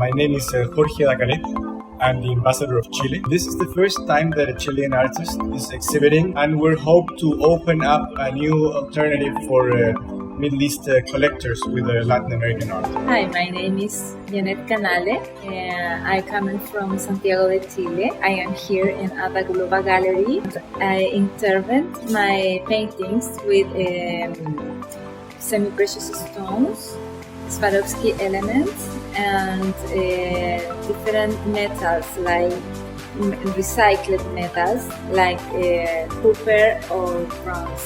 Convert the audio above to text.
My name is Jorge Dacaret. I'm the ambassador of Chile. This is the first time that a Chilean artist is exhibiting, and we hope to open up a new alternative for Middle East collectors with Latin American art. Hi, my name is Jeannette Canale. I come from Santiago de Chile. I am here in Ada Globa Gallery. I intervent my paintings with semi-precious stones, Swarovski elements, and different metals like recycled metals like copper or bronze.